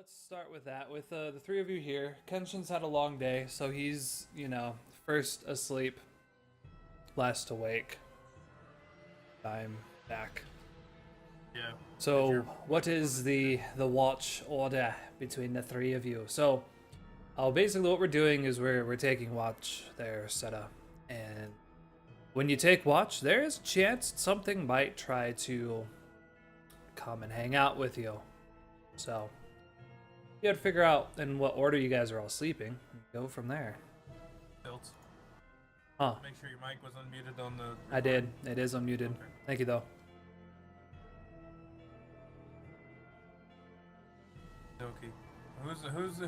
let's start with that. With the three of you here, Kenshin's had a long day, so he's, first asleep, last awake. I'm back. Yeah. Did So, your what wife go is to sleep? the watch order between the three of you? So, basically, what we're doing is we're taking watch there, Seta, and when you take watch, there is a chance something might try to come and hang out with you. So, you got to figure out in what order you guys are all sleeping. And go from there. Built. Huh? Make sure your mic was unmuted on the I did. recording. It is unmuted. Okay. Thank you, though. Okay.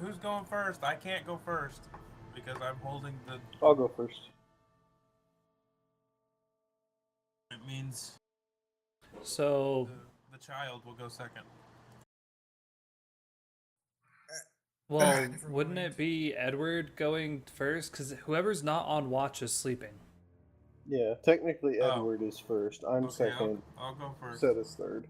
Who's going first? I can't go first because I'm holding the. I'll go first. It means So, the child will go second. well, Never wouldn't mind. it be Edward going first? Because whoever's not on watch is sleeping. Yeah, technically Oh. Edward is first. I'm Okay, second. I'll go first. Set is third.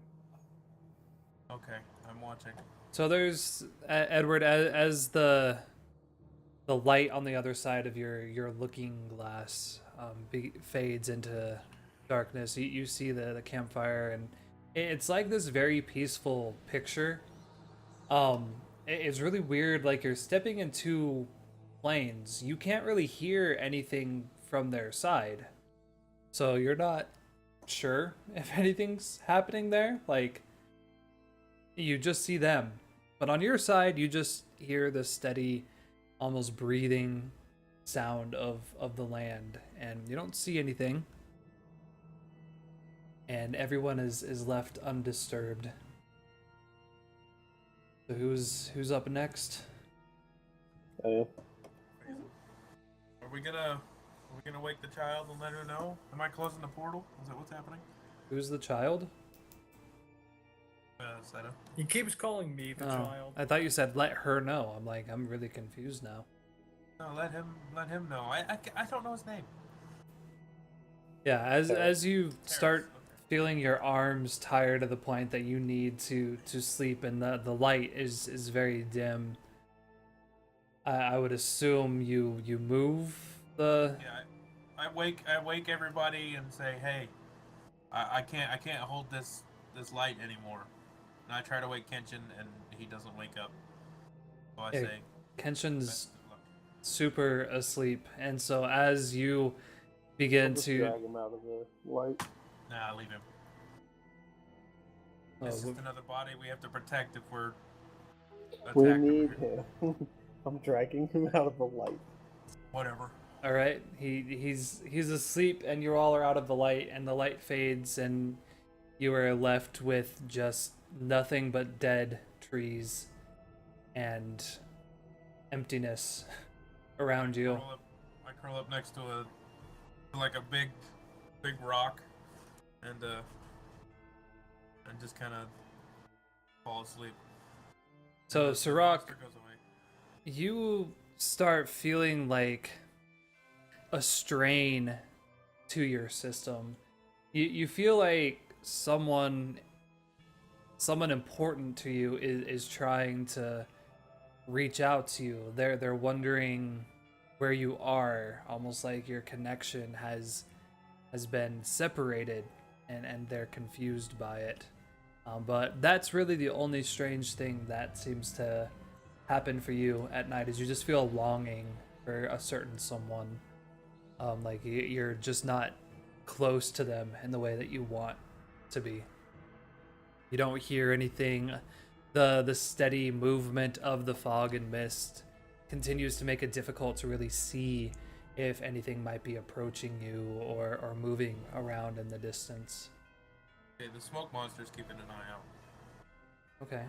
Okay, I'm watching. So there's Edward as the light on the other side of your looking glass fades into darkness. You see the campfire, and it's like this very peaceful picture. It's really weird. Like you're stepping into planes. You can't really hear anything from their side, so you're not sure if anything's happening there. Like you just see them, but on your side, you just hear the steady, almost breathing sound of the land, and you don't see anything. And everyone is left undisturbed. So who's up next? Oh, Are we gonna wake the child and let her know? Am I closing the portal? Is that what's happening? Who's the child? Seta. He keeps calling me the Oh, child. I thought you said let her know. I'm like, I'm really confused now. No, let him know. I don't know his name. Yeah, as you start Okay. feeling your arms tired to the point that you need to sleep, and the light is very dim, I would assume you move the. Yeah, I wake everybody and say, hey, I can't hold this light anymore. And I try to wake Kenshin and he doesn't wake up. So I Yeah, say, Kenshin's best of luck. super asleep, and so as you I'll begin just to drag him out of the light. Nah, leave him. uh, It's just another body we have to protect if we're attacked. We over need here. him. I'm dragging him out of the light. Whatever. all right, he's asleep, and you all are out of the light, and the light fades, and you are left with just nothing but dead trees and emptiness around you. I curl up next to like a big rock, and just kind of fall asleep. So, And the Sirach, monster goes away. you start feeling like a strain to your system. You feel like someone important to you is trying to reach out to you. They're wondering where you are, almost like your connection has been separated, and they're confused by it. But that's really the only strange thing that seems to happen for you at night, is you just feel a longing for a certain someone. Like you're just not close to them in the way that you want to be. You don't hear anything. The steady movement of the fog and mist continues to make it difficult to really see if anything might be approaching you or moving around in the distance. Okay, the smoke monster's keeping an eye out. Okay.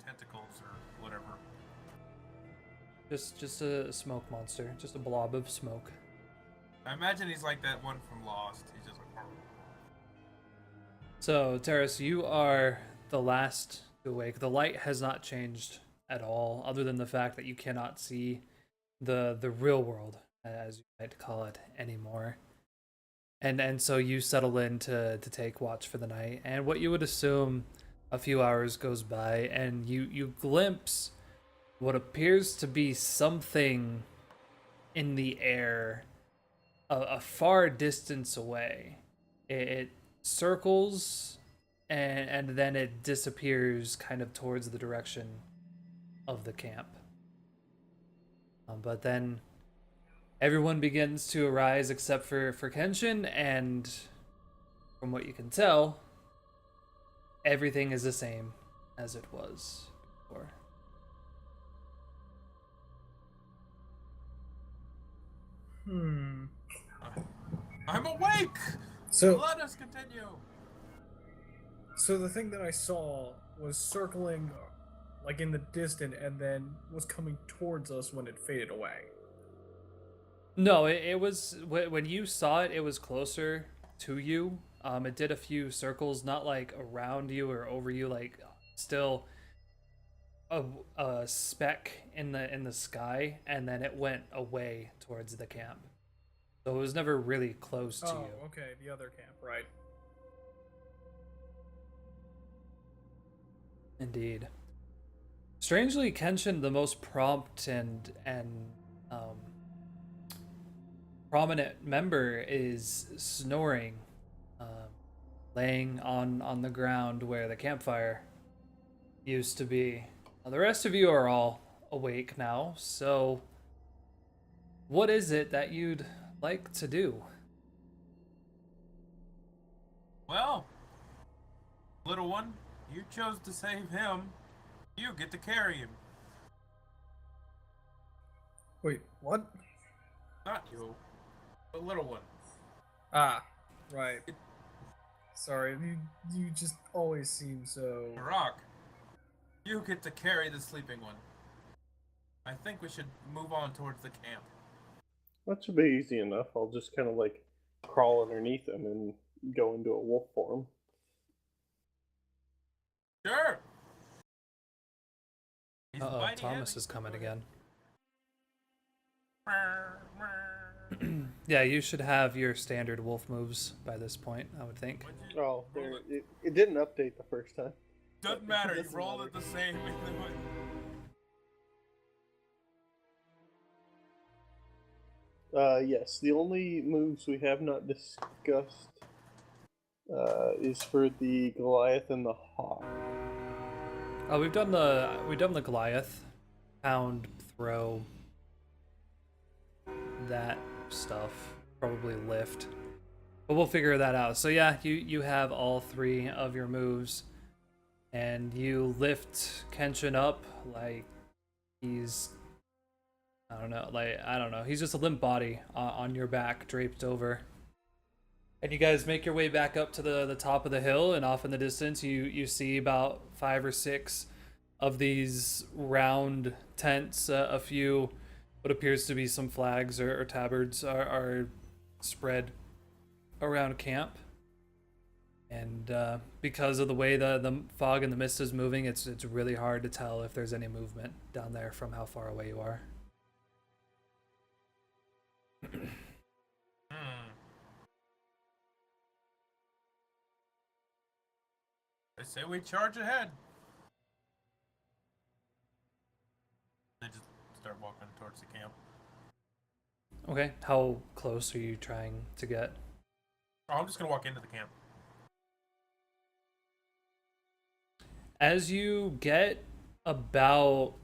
Tentacles or whatever. Just a smoke monster, just a blob of smoke. I imagine he's like that one from Lost. He's just like. So, Terrace, you are the last to awake. The light has not changed at all, other than the fact that you cannot see the real world, as you might call it, anymore. And so you settle in to take watch for the night. And what you would assume A few hours goes by, and you glimpse what appears to be something in the air a far distance away. It circles and then it disappears kind of towards the direction of the camp. But then everyone begins to arise except for Kenshin, and from what you can tell, everything is the same as it was before. I'm awake. So, Let us continue. so the thing that I saw was circling, like in the distance, and then was coming towards us when it faded away. No, it was when you saw it. It was closer to you. It did a few circles, not like around you or over you, like still a speck in the sky, and then it went away towards the camp. So it was never really close to Oh, you. okay, the other camp, right? Indeed. Strangely, Kenshin, the most prompt and prominent member, is snoring, laying on the ground where the campfire used to be. Now, the rest of you are all awake now, so what is it that you'd like to do? Well, little one, you chose to save him. You get to carry him. Wait, what? Not you, the little one. Ah, right. Sorry, you just always seem so. Rock, you get to carry the sleeping one. I think we should move on towards the camp. That should be easy enough. I'll just kind of like crawl underneath him and go into a wolf form. Sure. He's Uh-oh, mighty Thomas heavy. is coming Go again. ahead. Yeah, you should have your standard wolf moves by this point, I would think. What'd you- Oh, roll there, it. it didn't update the first time. Doesn't matter. You Doesn't rolled matter. it the same either way. Yes, the only moves we have not discussed is for the Goliath and the Hawk. Oh, we've done the Goliath, pound, throw, that stuff, probably lift, but we'll figure that out. So yeah, you have all three of your moves, and you lift Kenshin up like he's I don't know, he's just a limp body on your back, draped over. And you guys make your way back up to the top of the hill, and off in the distance, you see about 5 or 6 of these round tents. A few, what appears to be some flags or tabards, are spread around camp. And because of the way the fog and the mist is moving, it's really hard to tell if there's any movement down there from how far away you are. I say we charge ahead. They just start walking towards the camp. Okay, how close are you trying to get? Oh, I'm just gonna walk into the camp. As you get about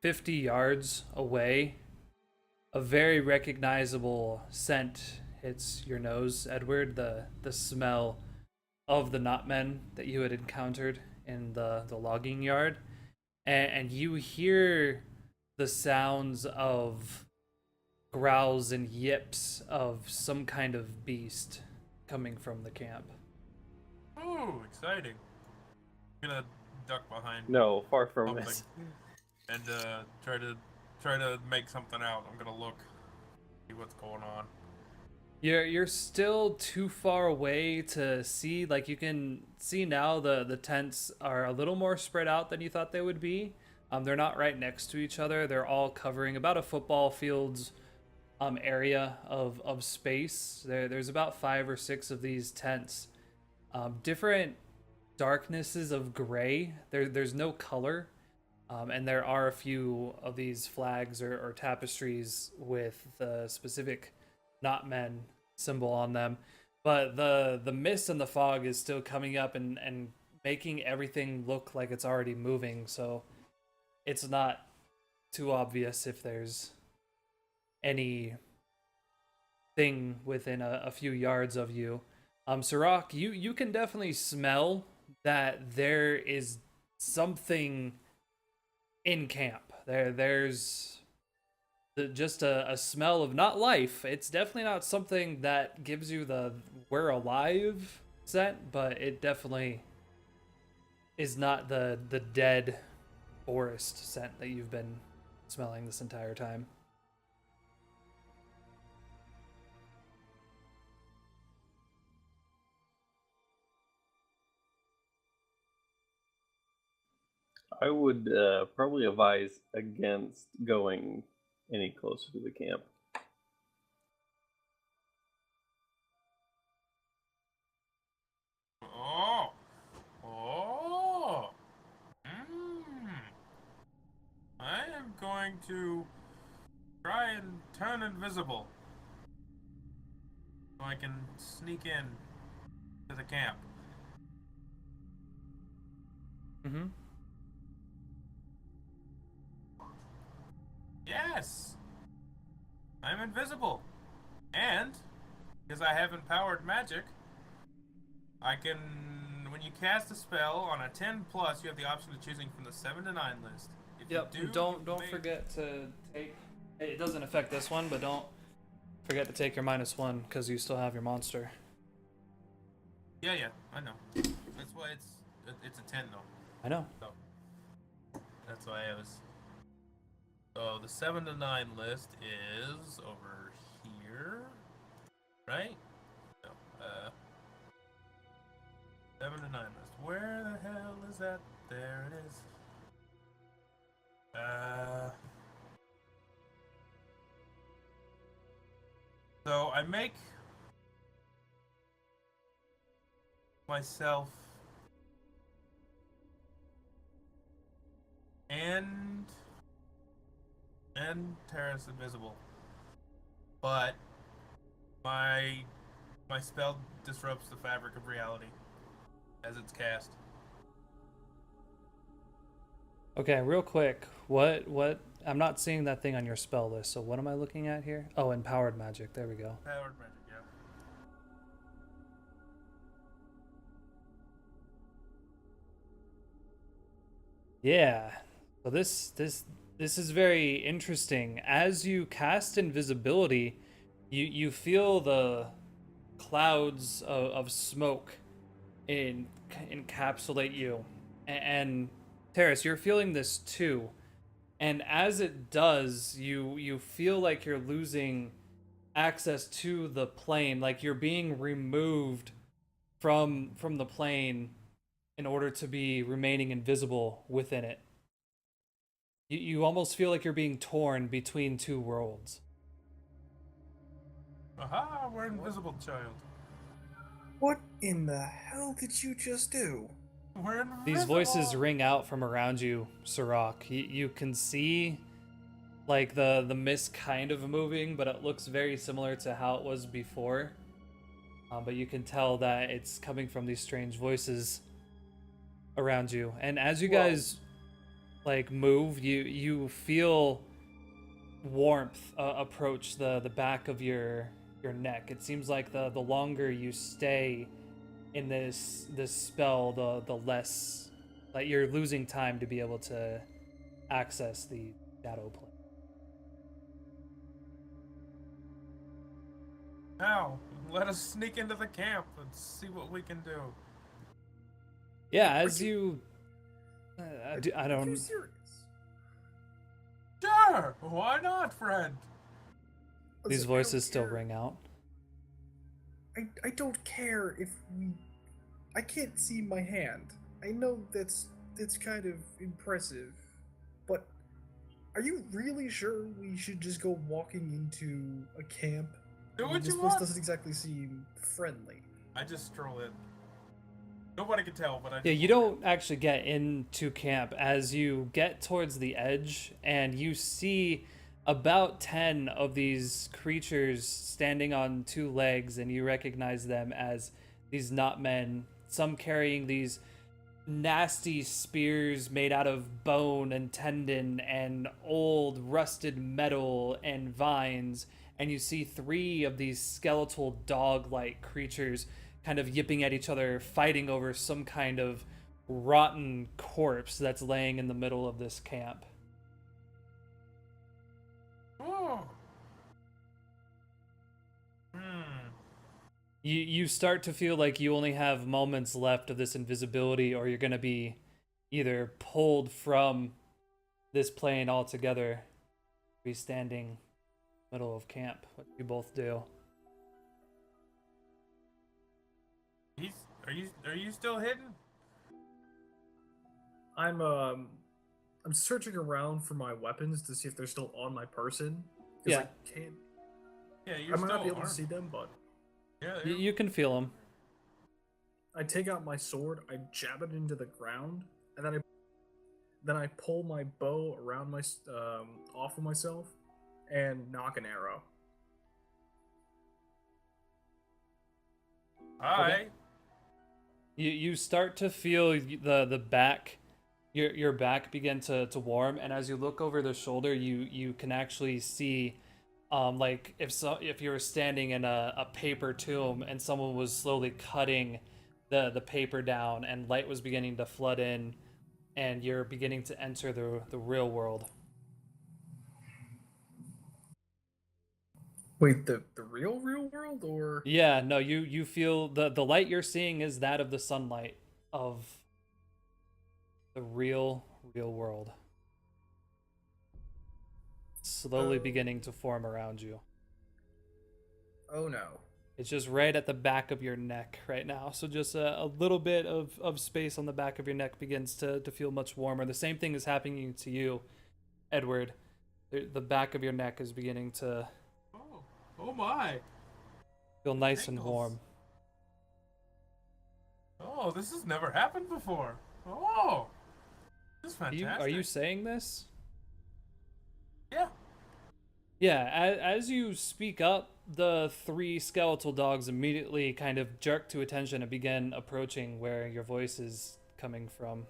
50 yards away, a very recognizable scent hits your nose, Edward. The smell of the knotmen that you had encountered in the logging yard. And you hear the sounds of growls and yips of some kind of beast coming from the camp. Ooh, exciting. I'm gonna duck behind No, far from something it. and try to make something out. I'm gonna look, see what's going on. You're still too far away to see. Like, you can see now the tents are a little more spread out than you thought they would be. They're not right next to each other. They're all covering about a football field's area of space. There's about 5 or 6 of these tents, different darknesses of gray. There's no color, and there are a few of these flags or tapestries with the specific not men symbol on them. But the mist and the fog is still coming up and making everything look like it's already moving. So it's not too obvious if there's any thing within a few yards of you. Sirach, you can definitely smell that there is something in camp. There's just a smell of not life. It's definitely not something that gives you the we're alive scent, but it definitely is not the dead forest scent that you've been smelling this entire time. I would probably advise against going any closer to the camp. Oh. Oh. Mm. I am going to try and turn invisible so I can sneak in to the camp. Mm-hmm. Yes! I'm invisible. And, because I have empowered magic, I can, when you cast a spell on a 10 plus, you have the option of choosing from the 7 to 9 list. If Yep. you do, Don't you may... forget to take. It doesn't affect this one, but don't forget to take your -1 because you still have your monster. Yeah, I know. That's why it's a 10 though. I know. So, that's why I was... So the 7 to 9 list is over here, right? No, 7 to 9 list. Where the hell is that? There it is. So I make myself and Terrace invisible, but my spell disrupts the fabric of reality as it's cast. Okay, real quick. What? I'm not seeing that thing on your spell list. So what am I looking at here? Oh, empowered magic. There we go. Powered magic, yeah. Yeah. So this is very interesting. As you cast invisibility, you feel the clouds of smoke encapsulate you. And Terrace, you're feeling this too. And as it does, you feel like you're losing access to the plane, like you're being removed from the plane in order to be remaining invisible within it. You almost feel like you're being torn between two worlds. Aha, we're invisible, child. What in the hell did you just do? We're invisible. These voices ring out from around you, Sirach. You can see like the mist kind of moving, but it looks very similar to how it was before. But you can tell that it's coming from these strange voices around you. And as you guys like move, you feel warmth approach the back of your neck. It seems like the longer you stay in this spell, the less like you're losing time to be able to access the shadow plane. Now, let us sneak into the camp and see what we can do. Yeah, as you I Are you don't serious? Sure, why not, friend? these Listen, I don't voices still care. ring out. I don't care if we. I can't see my hand. I know that's kind of impressive, but are you really sure we should just go walking into a camp? Do I mean, what this you place want. doesn't exactly seem friendly. I just stroll in. Nobody can tell, but I Yeah, just you walk don't actually get into camp as you get towards the edge and you see about 10 of these creatures standing on two legs, and you recognize them as these not men, some carrying these nasty spears made out of bone and tendon and old rusted metal and vines, and you see three of these skeletal dog-like creatures kind of yipping at each other, fighting over some kind of rotten corpse that's laying in the middle of this camp. around. Oh. Hmm. You start to feel like you only have moments left of this invisibility, or you're going to be either pulled from this plane altogether, be standing middle of camp. What you both do? He's. Are you still hidden? I'm searching around for my weapons to see if they're still on my person. Because Yeah, I can't. Yeah, I you're might still not be able armed. to see them, but Yeah, you can feel them. I take out my sword, I jab it into the ground, and then I pull my bow around my off of myself, and knock an arrow. Hi. You start to feel the back, your back begin to warm, and as you look over the shoulder, you can actually see, like if you were standing in a paper tomb and someone was slowly cutting the paper down, and light was beginning to flood in, and you're beginning to enter the real world. Wait, the real world, or Yeah, no, you feel the light you're seeing is that of the sunlight of the real world, slowly oh, beginning to form around you. oh no. It's just right at the back of your neck right now. So just a little bit of space on the back of your neck begins to feel much warmer. The same thing is happening to you, Edward. The back of your neck is beginning to Oh. Oh my. feel nice and Tingles. warm. Oh, this has never happened before. Oh. This is fantastic. Are you saying this? Yeah. Yeah, as you speak up, the three skeletal dogs immediately kind of jerk to attention and begin approaching where your voice is coming from.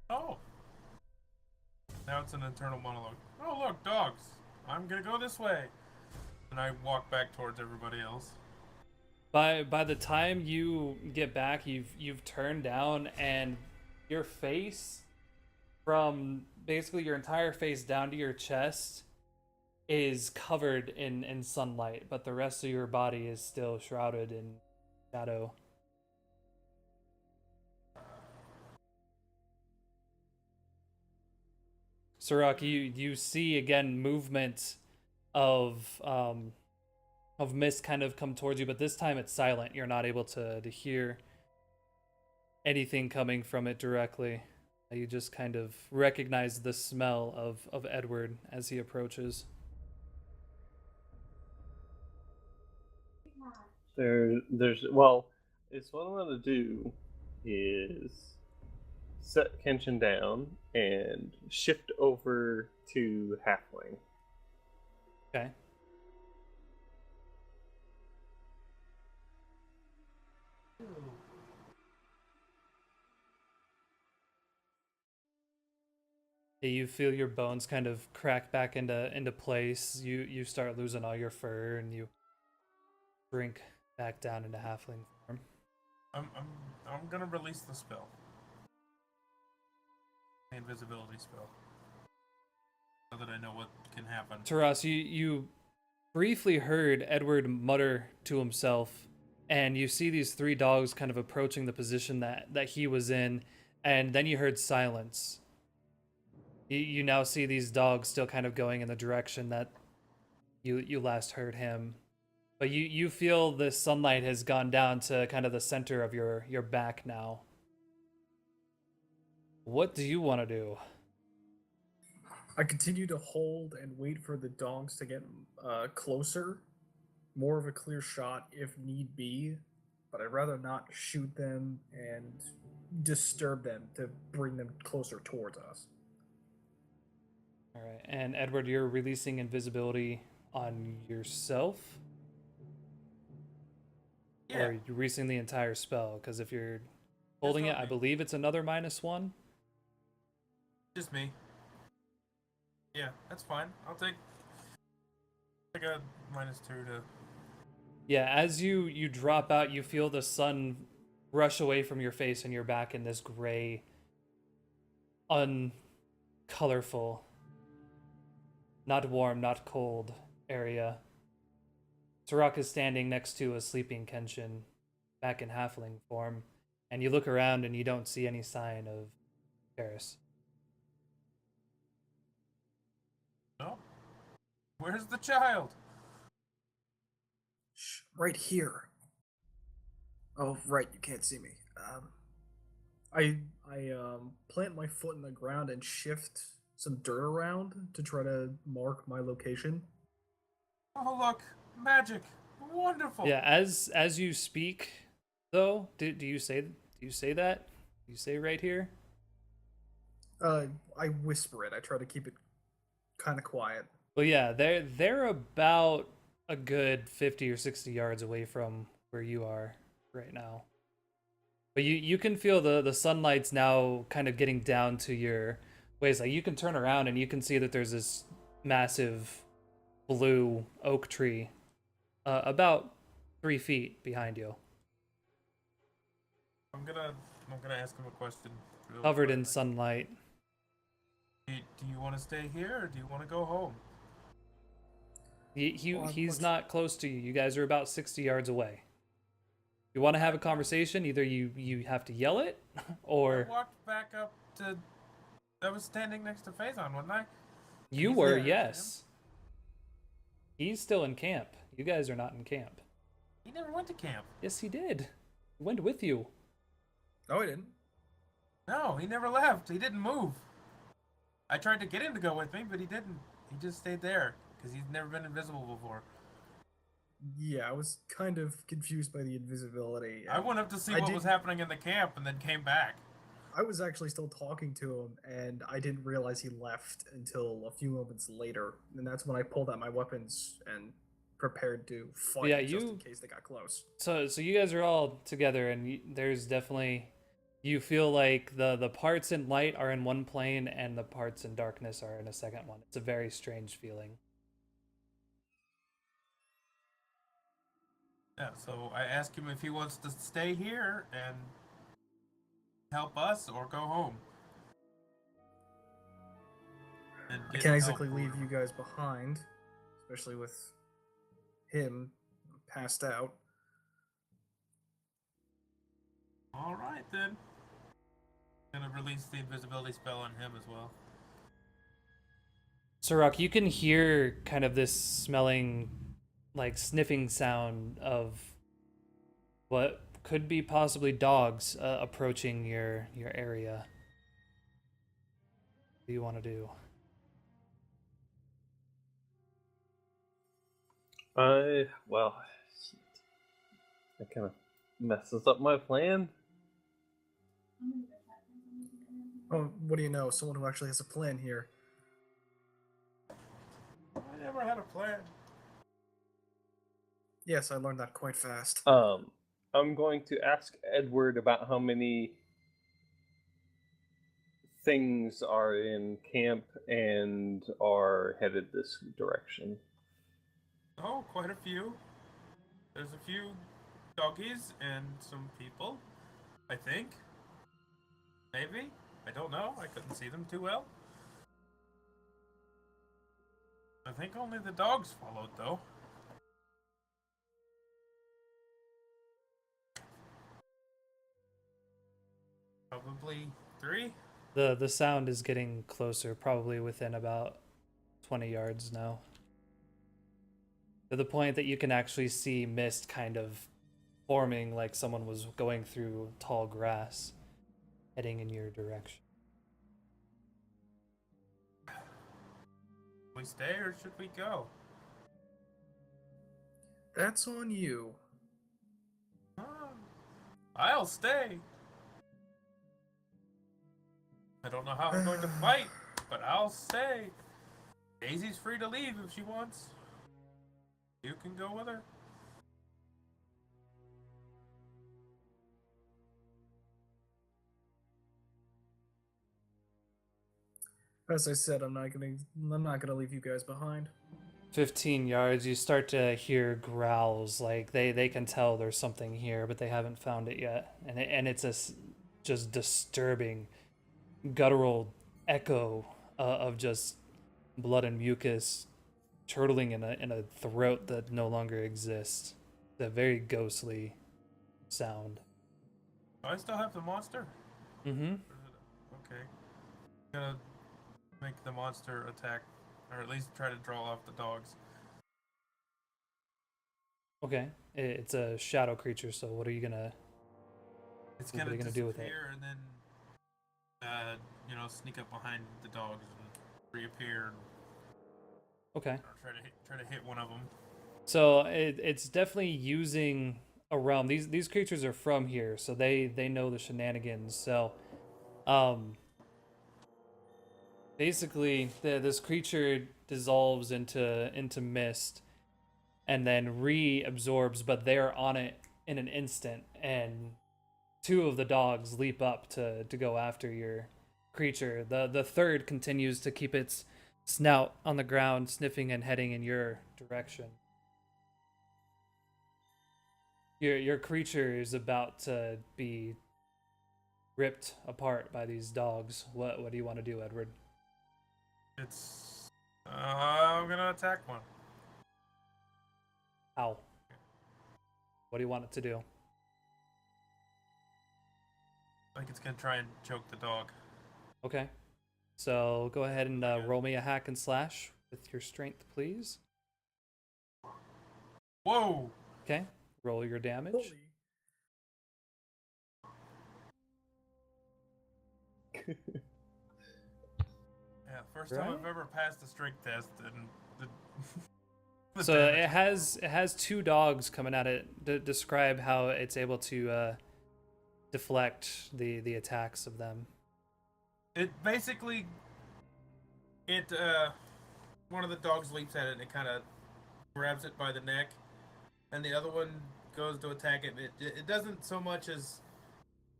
Oh. Now it's an internal monologue. Oh, look, dogs. I'm gonna go this way. And I walk back towards everybody else. By the time you get back, you've turned down, and your face, from basically your entire face down to your chest, is covered in sunlight, but the rest of your body is still shrouded in shadow. Sirach, you see again movement of mist kind of come towards you, but this time it's silent. You're not able to hear anything coming from it directly. You just kind of recognize the smell of Edward as he approaches. There's well, it's what I'm gonna do is set Kenshin down and shift over to halfling. Okay. You feel your bones kind of crack back into place. You start losing all your fur, and you shrink back down into halfling form. I'm I'm I'm gonna release the spell. The invisibility spell. So that I know what can happen. Taras, you briefly heard Edward mutter to himself, and you see these three dogs kind of approaching the position that he was in, and then you heard silence. You now see these dogs still kind of going in the direction that you last heard him. But you feel the sunlight has gone down to kind of the center of your back now. What do you want to do? I continue to hold and wait for the dogs to get closer, more of a clear shot if need be, but I'd rather not shoot them and disturb them to bring them closer towards us. All right, and Edward, you're releasing invisibility on yourself, Yeah, or you're releasing the entire spell? Because if you're holding it, on I me. believe it's another -1. Just me. Yeah, that's fine. I'll take a -2 to. Yeah, as you drop out, you feel the sun rush away from your face, and you're back in this gray, uncolorful, not warm, not cold area. Sirach is standing next to a sleeping Kenshin, back in halfling form, and you look around and you don't see any sign of Paris. No. Where's the child? Shh, right here. Oh, right, you can't see me. I plant my foot in the ground and shift some dirt around to try to mark my location. Oh look, magic, wonderful. Yeah, as you speak, though, do you say that? Do you say right here? I whisper it. I try to keep it kind of quiet. Well, yeah, they're about a good 50 or 60 yards away from where you are right now. But you can feel the sunlight's now kind of getting down to your waist. Like you can turn around and you can see that there's this massive blue oak tree about 3 feet behind you, I'm gonna ask him a question. Real covered in quickly. sunlight. Do you want to stay here or do you want to go home? Well, I'm He's much- not close to you. You guys are about 60 yards away. You want to have a conversation, either you have to yell it, I or walked back up to. I was standing next to Faison, wasn't I? you He's were, there. yes. He's still in camp. You guys are not in camp. He never went to camp. Yes, he did. He went with you. No, I didn't. No, he never left. He didn't move. I tried to get him to go with me, but he didn't. He just stayed there because he's never been invisible before. Yeah, I was kind of confused by the invisibility. I went up to see I what did- was happening in the camp and then came back. I was actually still talking to him, and I didn't realize he left until a few moments later. And that's when I pulled out my weapons and prepared to fight Yeah, just you- in case they got close. So you guys are all together, and there's definitely, you feel like the parts in light are in one plane and the parts in darkness are in a second one. It's a very strange feeling. Yeah, so I asked him if he wants to stay here and help us or go home. And I get can't help exactly or- leave you guys behind, especially with him passed out. All right then. Gonna release the invisibility spell on him as well. Sirach, you can hear kind of this smelling, like sniffing sound of what could be possibly dogs approaching your area. What do you want to do? Well, shit. That kind of messes up my plan. Oh, what do you know? Someone who actually has a plan here. I never had a plan. Yes, I learned that quite fast. I'm going to ask Edward about how many things are in camp and are headed this direction. Oh, quite a few. There's a few doggies and some people, I think. Maybe? I don't know. I couldn't see them too well. I think only the dogs followed, though. Probably 3. The sound is getting closer, probably within about 20 yards now. To the point that you can actually see mist kind of forming like someone was going through tall grass, heading in your direction. We stay or should we go? That's on you. Ah, I'll stay. I don't know how I'm going to fight, but I'll stay. Daisy's free to leave if she wants. You can go with her. As I said, I'm not gonna leave you guys behind. 15 yards, you start to hear growls. Like they can tell there's something here, but they haven't found it yet. And it's a just disturbing guttural echo of just blood and mucus turtling in a throat that no longer exists. It's a very ghostly sound. Do I still have the monster? Mm-hmm. Okay. Gonna make the monster attack, or at least try to draw off the dogs. Okay. It's a shadow creature, so what are you gonna It's what are gonna you gonna do with it? disappear and then, sneak up behind the dogs and reappear and Okay. try to hit one of them. So it's definitely using a realm. These creatures are from here, so they know the shenanigans. So, um, basically, this creature dissolves into mist and then reabsorbs, but they're on it in an instant, and two of the dogs leap up to go after your creature. The third continues to keep its snout on the ground, sniffing and heading in your direction. Your creature is about to be ripped apart by these dogs. What do you want to do, Edward? It's. I'm gonna attack one. How? What do you want it to do? I think it's gonna try and choke the dog. Okay. So go ahead and roll me a hack and slash with your strength, please. Whoa! Okay. Roll your damage. Holy. Yeah, first time I've ever passed a strength test, and the So damage it has two dogs coming at it. Describe how it's able to deflect the attacks of them. It basically, it one of the dogs leaps at it and it kind of grabs it by the neck, and the other one goes to attack it. It doesn't so much as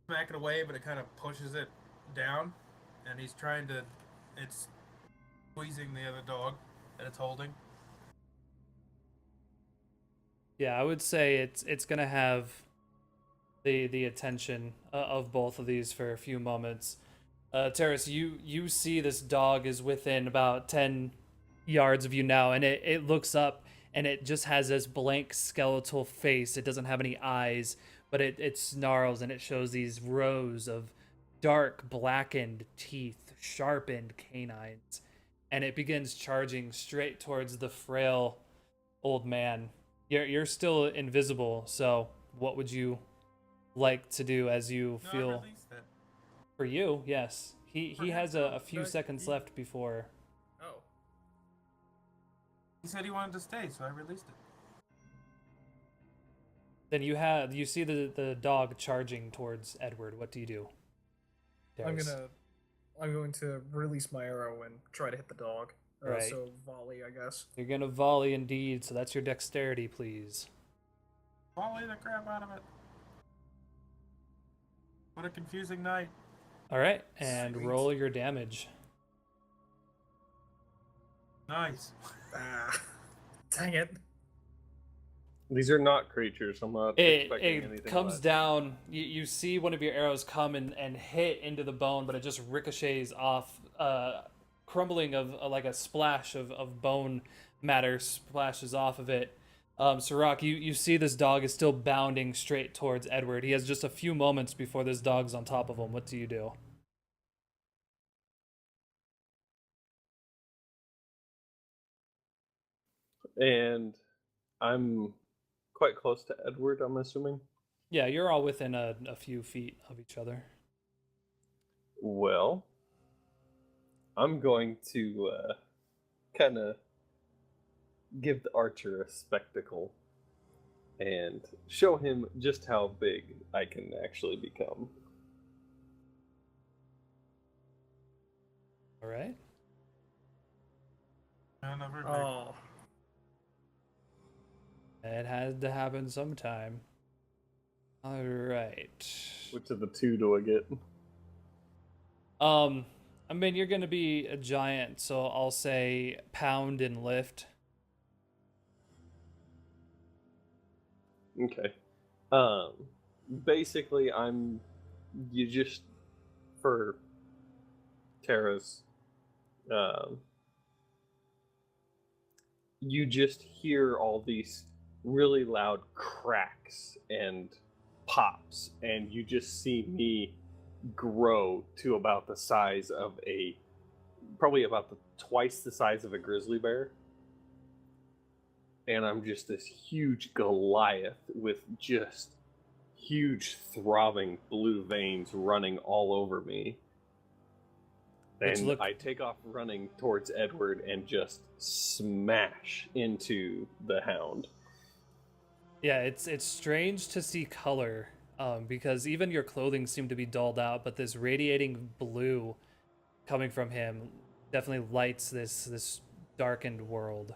smack it away, but it kind of pushes it down, and he's trying to. It's squeezing the other dog that it's holding. Yeah, I would say it's gonna have the attention of both of these for a few moments. Terrace, you see this dog is within about 10 yards of you now, and it looks up and it just has this blank skeletal face. It doesn't have any eyes, but it snarls and it shows these rows of dark blackened teeth, sharpened canines, and it begins charging straight towards the frail old man. You're still invisible, so what would you like to do as you No, I feel? released it. For you, yes. He For him, has a few no, seconds he- left before. Oh. He said he wanted to stay, so I released it. Then you see the dog charging towards Edward. What do you do? Darius? I'm going to release my arrow and try to hit the dog. Right. So volley, I guess. You're gonna volley indeed, so that's your dexterity, please. Volley the crap out of it. What a confusing night. All right, and Sweet. roll your damage. Nice. Ah, dang it. These are not creatures. I'm not expecting It anything comes less. down. You see one of your arrows come and hit into the bone, but it just ricochets off, crumbling of like a splash of bone matter splashes off of it. Sirach, you see this dog is still bounding straight towards Edward. He has just a few moments before this dog's on top of him. What do you do? And I'm quite close to Edward, I'm assuming. Yeah, you're all within a few feet of each other. Well, I'm going to kind of give the archer a spectacle and show him just how big I can actually become. All right. No, not very big. Oh, It had to happen sometime. All right. Which of the two do I get? I mean, you're gonna be a giant, so I'll say pound and lift. Okay. Um, basically, you just for Terra's. Um, you just hear all these really loud cracks and pops, and you just see me grow to about the size of probably about twice the size of a grizzly bear. And I'm just this huge Goliath with just huge throbbing blue veins running all over me. And I take off running towards Edward and just smash into the hound. Yeah, it's strange to see color, because even your clothing seemed to be dulled out, but this radiating blue coming from him definitely lights this darkened world.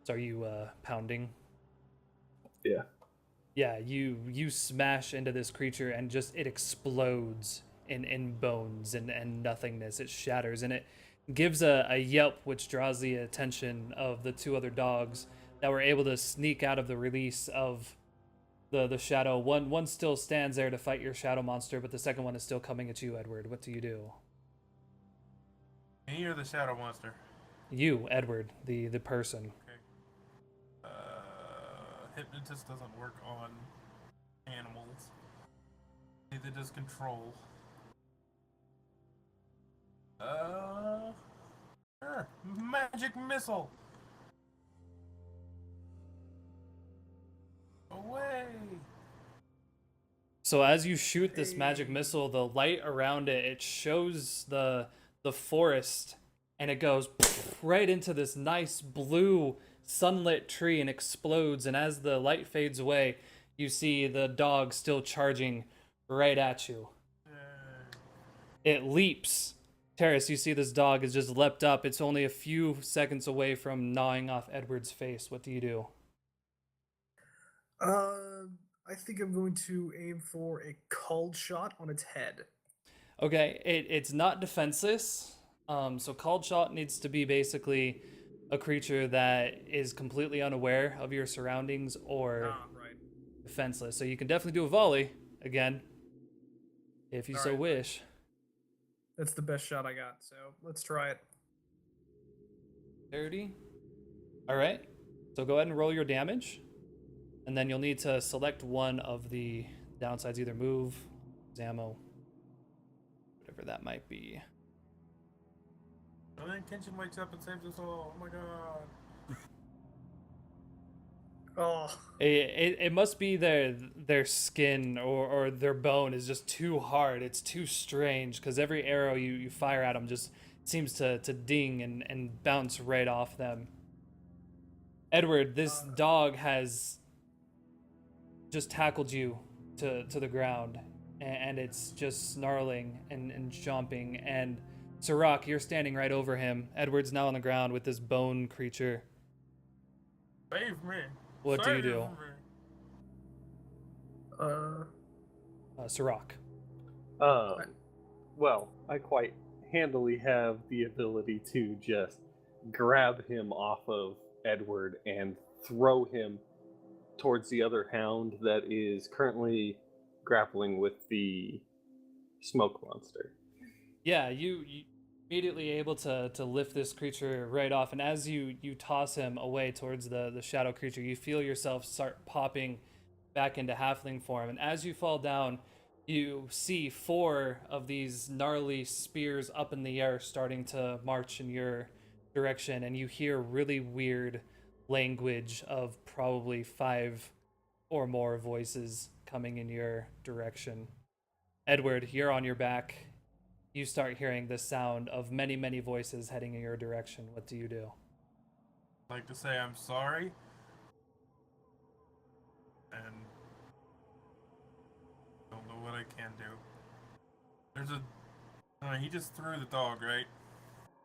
So are you pounding? Yeah. Yeah, you smash into this creature and just it explodes in bones and nothingness. It shatters and it gives a yelp which draws the attention of the two other dogs that were able to sneak out of the release of the shadow. One still stands there to fight your shadow monster, but the second one is still coming at you, Edward. What do you do? And you're the shadow monster. You, Edward, the person. Okay. Hypnotist doesn't work on animals. Neither does control. Sure. Magic missile. Away. So as you shoot this magic missile, the light around it shows the forest and it goes right into this nice blue sunlit tree and explodes, and as the light fades away, you see the dog still charging right at you. It leaps. Terrace, you see this dog has just leapt up. It's only a few seconds away from gnawing off Edward's face. What do you do? I think I'm going to aim for a cold shot on its head. Okay, it's not defenseless. So called shot needs to be basically a creature that is completely unaware of your surroundings or Right. defenseless. So you can definitely do a volley again, if you All so right. wish. That's the best shot I got, so let's try it. 30. All right. So go ahead and roll your damage, and then you'll need to select one of the downsides, either move, ammo, whatever that might be. And then Kenshin wakes up and saves us all. Oh my god. Oh, It must be their skin or their bone is just too hard. It's too strange because every arrow you fire at them just seems to ding and bounce right off them. Edward, this dog has just tackled you to the ground, and it's just snarling and chomping. And Sirach, you're standing right over him. Edward's now on the ground with this bone creature. Save me. What do you do? Sirach. Well, I quite handily have the ability to just grab him off of Edward and throw him towards the other hound that is currently grappling with the smoke monster. Yeah, you immediately able to lift this creature right off, and as you toss him away towards the shadow creature, you feel yourself start popping back into halfling form, and as you fall down, you see 4 of these gnarly spears up in the air starting to march in your direction, and you hear really weird language of probably 5 or more voices coming in your direction. Edward, you're on your back. You start hearing the sound of many, many voices heading in your direction. What do you do? Like to say I'm sorry. and don't know what I can do. There's a. He just threw the dog, right?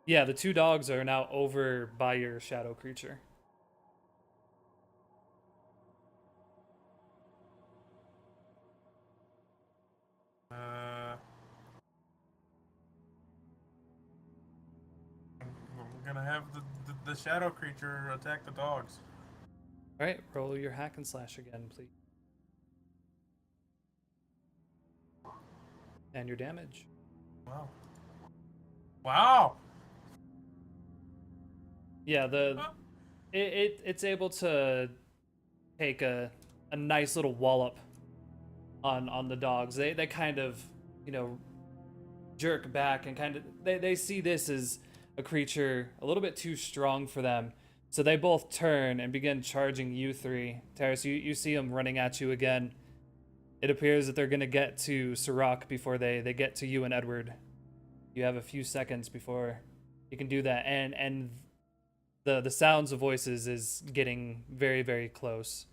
Yeah, the two dogs are now over by your shadow creature. I'm gonna have the shadow creature attack the dogs. All right, roll your hack and slash again, please. And your damage. Wow. Wow. Yeah, it's able to take a nice little wallop on the dogs. They kind of, you know, jerk back and kind of they see this as a creature a little bit too strong for them. So they both turn and begin charging you three. Terrace, you see them running at you again. It appears that they're going to get to Sirach before they get to you and Edward. You have a few seconds before you can do that. And the sounds of voices is getting very, very close.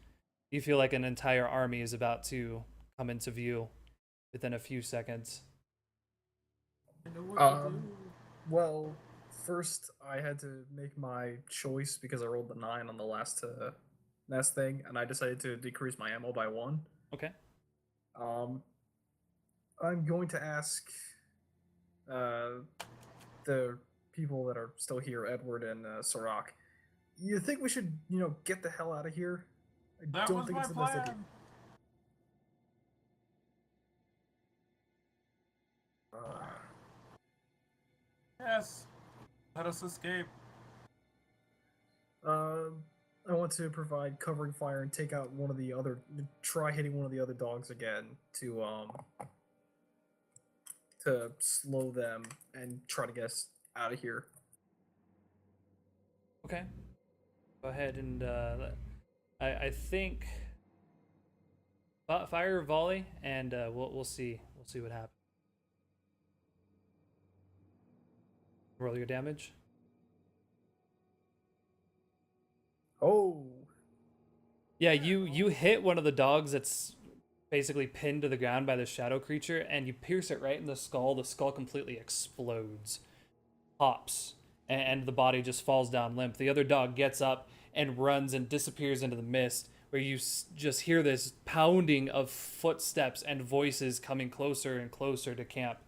You feel like an entire army is about to come into view within a few seconds. I know what to do. Well, first I had to make my choice because I rolled the 9 on the last thing, and I decided to decrease my ammo by 1. Okay. I'm going to ask the people that are still here, Edward and Sirach. You think we should, get the hell out of here? I That don't was think my it's the best idea. plan. Yes. Let us escape. I want to provide covering fire and take out one of the other. Try hitting one of the other dogs again to slow them and try to get us out of here. Okay. Go ahead and I think fire a volley and we'll see what happens. Roll your damage. Oh. Yeah, you hit one of the dogs that's basically pinned to the ground by the shadow creature, and you pierce it right in the skull. The skull completely explodes, pops, and the body just falls down limp. The other dog gets up and runs and disappears into the mist, where you just hear this pounding of footsteps and voices coming closer and closer to camp.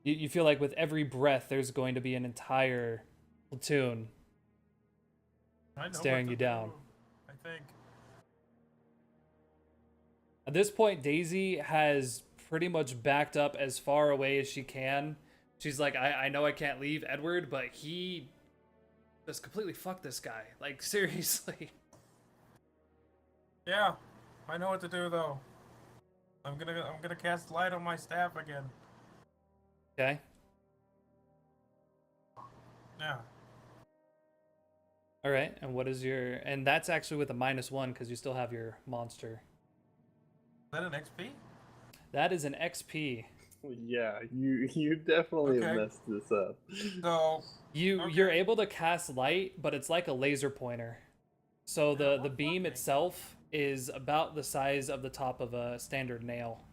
You feel like with every breath, there's going to be an entire platoon staring you down. I think. At this point, Daisy has pretty much backed up as far away as she can. She's like, I know I can't leave Edward, but he just completely fucked this guy. Like, seriously. Yeah, I know what to do though. I'm gonna cast light on my staff again. Okay. Yeah. All right. And what is your? And that's actually with a -1 because you still have your monster. Is that an XP? That is an XP. Yeah, you definitely have Okay. messed this up. So You're able to cast light, but it's like a laser pointer. So the beam itself is about the size of the top of a standard nail.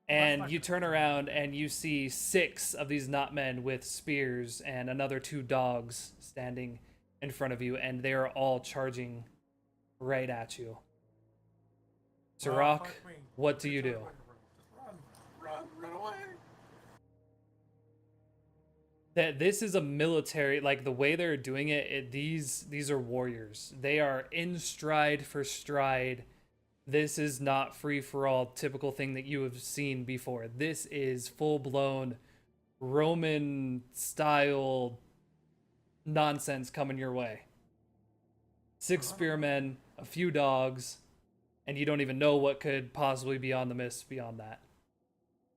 And you turn around and you see 6 of these knotmen with spears and another 2 dogs standing in front of you, and they are all charging right at you. Sirach, what do you do? Run away. That this is a military, like the way they're doing it, these are warriors. They are in stride for stride. This is not free for all typical thing that you have seen before. This is full blown Roman style nonsense coming your way. 6 spearmen, a few dogs, and you don't even know what could possibly be on the mist beyond that.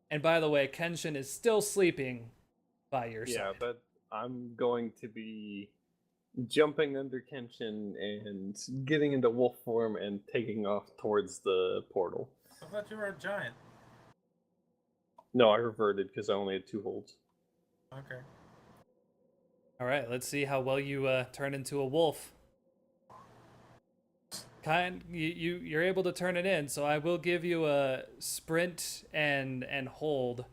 And by the way, Kenshin is still sleeping by your Yeah, side. but I'm going to be jumping under Kenshin and getting into wolf form and taking off towards the portal. I thought you were a giant. No, I reverted because I only had 2 holds. Okay. All right, let's see how well you turn into a wolf. You're able to turn it in, so I will give you a sprint and hold,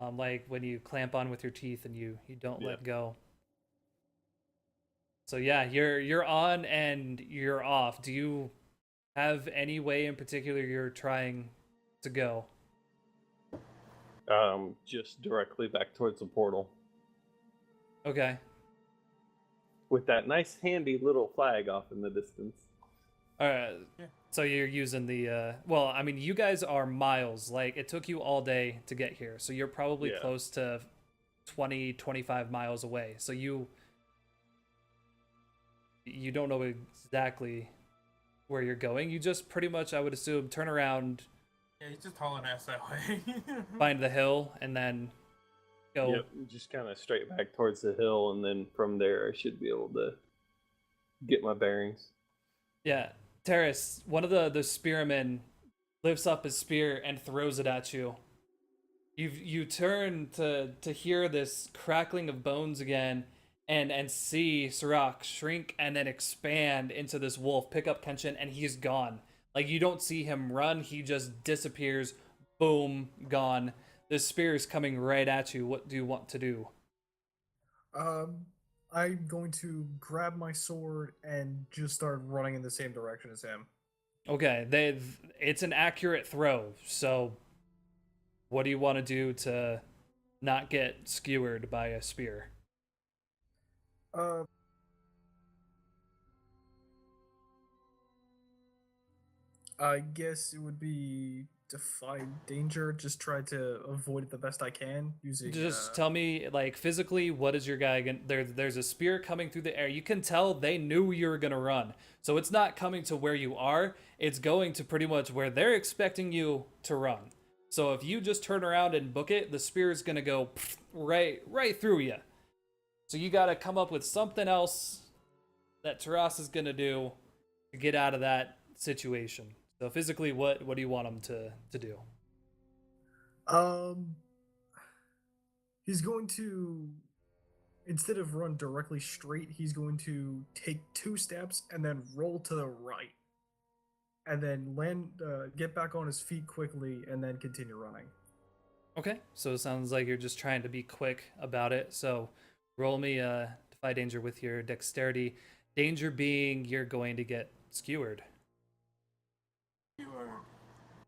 like when you clamp on with your teeth and you don't Yeah. let go. So yeah, you're on and you're off. Do you have any way in particular you're trying to go? Just directly back towards the portal. Okay. With that nice handy little flag off in the distance. All right. Yeah. So you're using the well, I mean, you guys are miles. Like it took you all day to get here. So you're probably Yeah. close to 20-25 miles away. So you don't know exactly where you're going. You just pretty much, I would assume, turn around, Yeah, he's just hauling ass that way. find the hill, and then go. Yep, just kind of straight back towards the hill, and then from there I should be able to get my bearings. Yeah. Terrace, one of the spearmen lifts up his spear and throws it at you. You turn to hear this crackling of bones again, and see Sirach shrink and then expand into this wolf, pick up Kenshin, and he's gone. Like you don't see him run, he just disappears, boom, gone. This spear is coming right at you. What do you want to do? I'm going to grab my sword and just start running in the same direction as him. Okay, it's an accurate throw, so what do you want to do to not get skewered by a spear? Uh, I guess it would be defy danger. Just try to avoid it the best I can using. Just tell me, like, physically, what is your guy gonna? There's a spear coming through the air. You can tell they knew you were gonna run, so it's not coming to where you are. It's going to pretty much where they're expecting you to run. So if you just turn around and book it, the spear is gonna go right through you. So you gotta come up with something else that Taras is gonna do to get out of that situation. So physically, what do you want him to do? Um, he's going to, instead of run directly straight, he's going to take 2 steps and then roll to the right, and then get back on his feet quickly, and then continue running. Okay, so it sounds like you're just trying to be quick about it. So roll me defy danger with your dexterity. Danger being you're going to get skewered.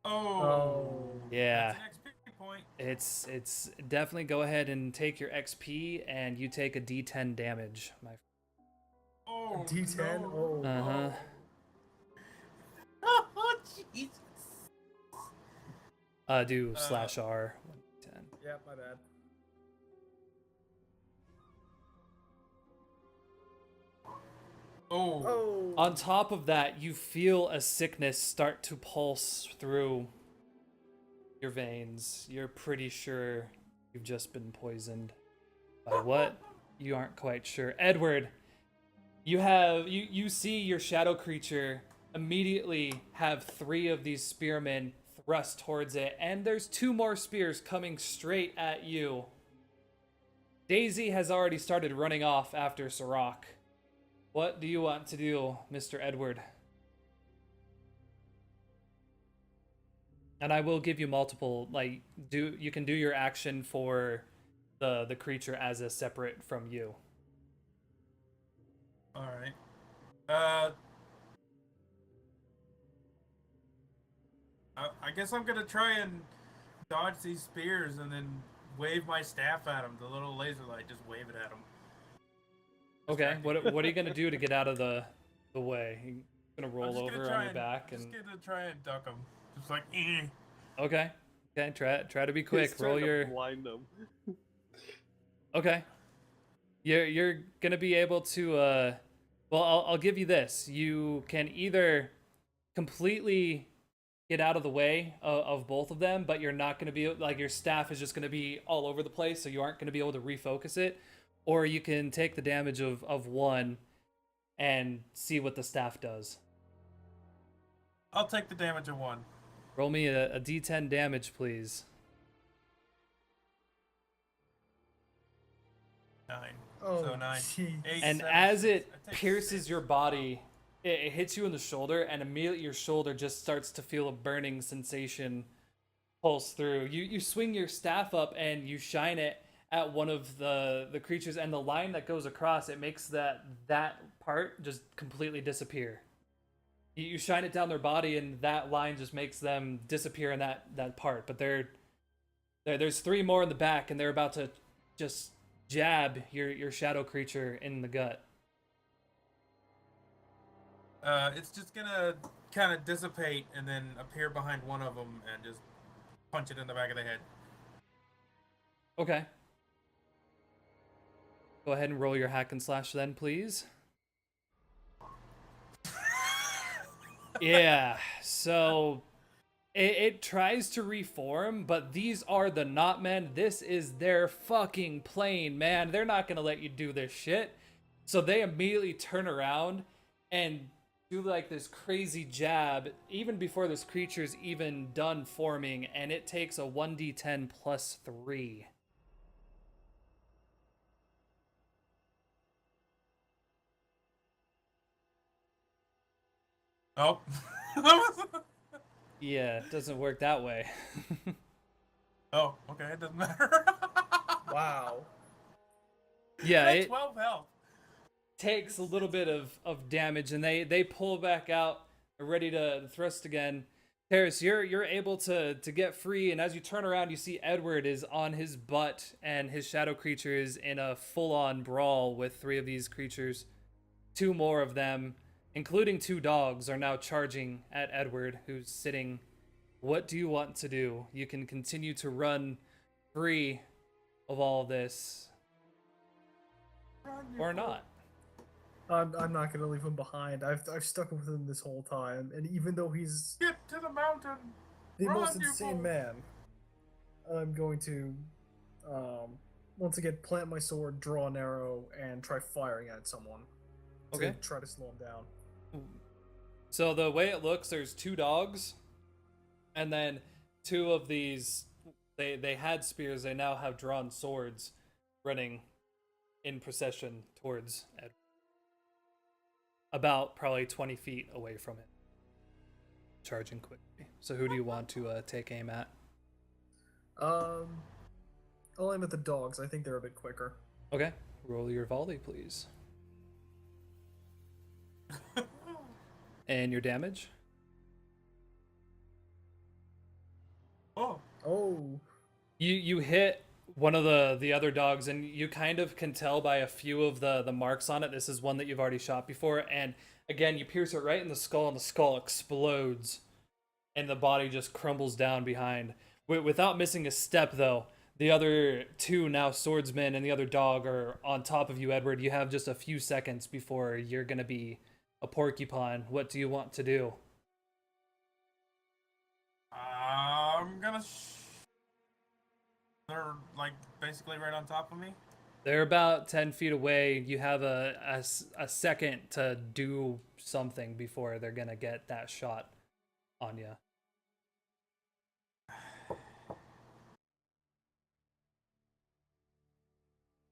Oh. Yeah. That's an XP point. It's definitely go ahead and take your XP and you take a D10 damage. Oh. D10? No. Oh. Uh-huh. Oh, Jesus. Do slash R. 1d10. Yeah, my bad. Oh. Oh. On top of that, you feel a sickness start to pulse through your veins. You're pretty sure you've just been poisoned. By what? You aren't quite sure. Edward, you see your shadow creature immediately have 3 of these spearmen thrust towards it, and there's 2 more spears coming straight at you. Daisy has already started running off after Sirach. What do you want to do, Mr. Edward? And I will give you multiple, like, you can do your action for the creature as a separate from you. All right. I guess I'm gonna try and dodge these spears and then wave my staff at them. The little laser light, just wave it at them. Okay, what are you gonna do to get out of the way? You gonna I'm roll just gonna over try on your and- back Just and gonna try and duck them. Just like, eh. okay, try to be quick. He's trying Roll to your blind them. okay. You're gonna be able to well, I'll give you this. You can either completely get out of the way of both of them, but you're not going to be like your staff is just going to be all over the place, so you aren't going to be able to refocus it. Or you can take the damage of one and see what the staff does. I'll take the damage of 1. Roll me a d10 damage, please. 9. Oh, So 9. gee. 8, And 7, as 6. it I take pierces 6. your body, it hits you in the shoulder, and immediately your shoulder just starts to feel a burning sensation pulse through. You swing your staff up and you shine it at one of the creatures, and the line that goes across it makes that part just completely disappear. You shine it down their body, and that line just makes them disappear in that part. But there's three more in the back, and they're about to just jab your shadow creature in the gut. It's just gonna kind of dissipate and then appear behind one of them and just punch it in the back of the head. Okay. Go ahead and roll your hack and slash then, please. Yeah, so it tries to reform, but these are the Knot Men. This is their fucking plane, man. They're not gonna let you do this shit. So they immediately turn around and do like this crazy jab even before this creature's even done forming, and it takes a 1d10 plus 3. Oh. Yeah, it doesn't work that way. Oh, okay, it doesn't matter. Wow. Yeah, That's it 12 health. takes a little bit of damage, and they pull back out, ready to thrust again. Terrace, you're able to get free, and as you turn around, you see Edward is on his butt, and his shadow creature is in a full-on brawl with three of these creatures. Two more of them, including two dogs, are now charging at Edward, who's sitting. What do you want to do? You can continue to run free of all this, or not. I'm not gonna leave him behind. I've stuck with him this whole time, and even though he's Get to the mountain. the Run, most you insane fool. man, I'm going to, once again, plant my sword, draw an arrow, and try firing at someone to Okay. try to slow him down. So the way it looks, there's two dogs, and then two of these. They had spears. They now have drawn swords, running in procession towards Edward. About probably 20 feet away from it, charging quickly. So who do you want to take aim at? I'll aim at the dogs. I think they're a bit quicker. Okay, roll your volley, please. And your damage? Oh. Oh, You hit one of the other dogs, and you kind of can tell by a few of the marks on it. This is one that you've already shot before, and again you pierce it right in the skull, and the skull explodes, and the body just crumbles down behind. Without missing a step, though, the other two now swordsmen and the other dog are on top of you, Edward. You have just a few seconds before you're gonna be a porcupine. What do you want to do? I'm gonna. They're like basically right on top of me. They're about 10 feet away. You have a second to do something before they're gonna get that shot on you.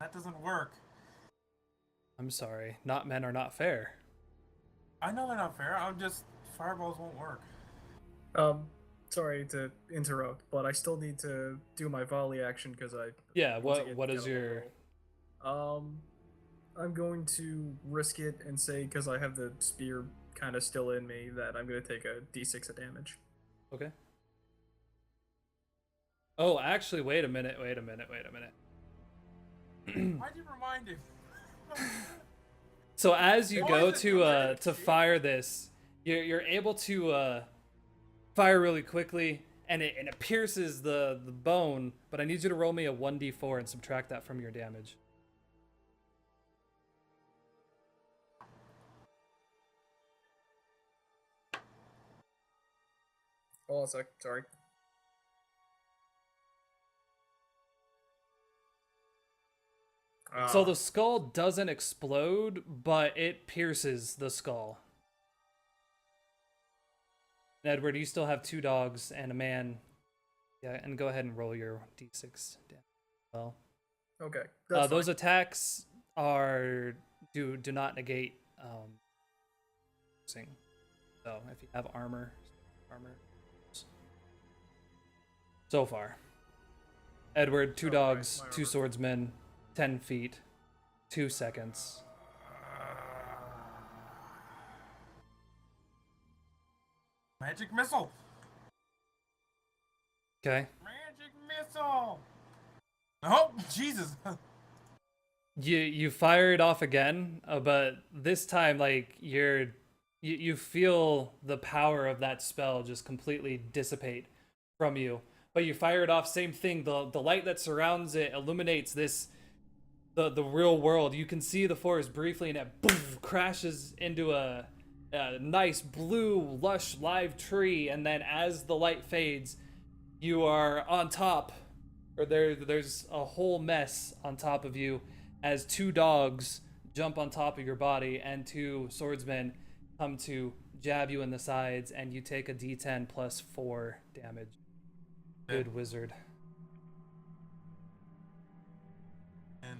That doesn't work. I'm sorry. Not men are not fair. I know they're not fair. I'm just fireballs won't work. sorry to interrupt, but I still need to do my volley action because I. Yeah, once again what is got a your... roll. I'm going to risk it and say, because I have the spear kind of still in me, that I'm going to take a d6 of damage. Okay. Oh, actually, wait a minute. Why'd you remind him? So as you Why go is it so bad? to fire this, you're able to fire really quickly, and it pierces the bone. But I need you to roll me a 1d4 and subtract that from your damage. Hold on a sec, sorry. So the skull doesn't explode, but it pierces the skull. Edward, you still have two dogs and a man. Yeah, and go ahead and roll your d6 damage. Well, Okay, that's those fine. attacks are do not negate So if you have armor. So far. Edward, 2 dogs, my 2 armor. swordsmen, 10 feet, 2 seconds. Magic missile. Okay. Magic missile. Oh, Jesus. You fire it off again, but this time like you feel the power of that spell just completely dissipate from you. But you fire it off, same thing. The light that surrounds it illuminates the real world. You can see the forest briefly, and it boom, crashes into a nice blue, lush, live tree. And then as the light fades, you are on top, or there's a whole mess on top of you, as 2 dogs jump on top of your body, and 2 swordsmen come to jab you in the sides, and you take a D10 plus 4 damage. Good wizard. And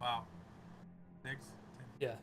wow. 6. Yeah.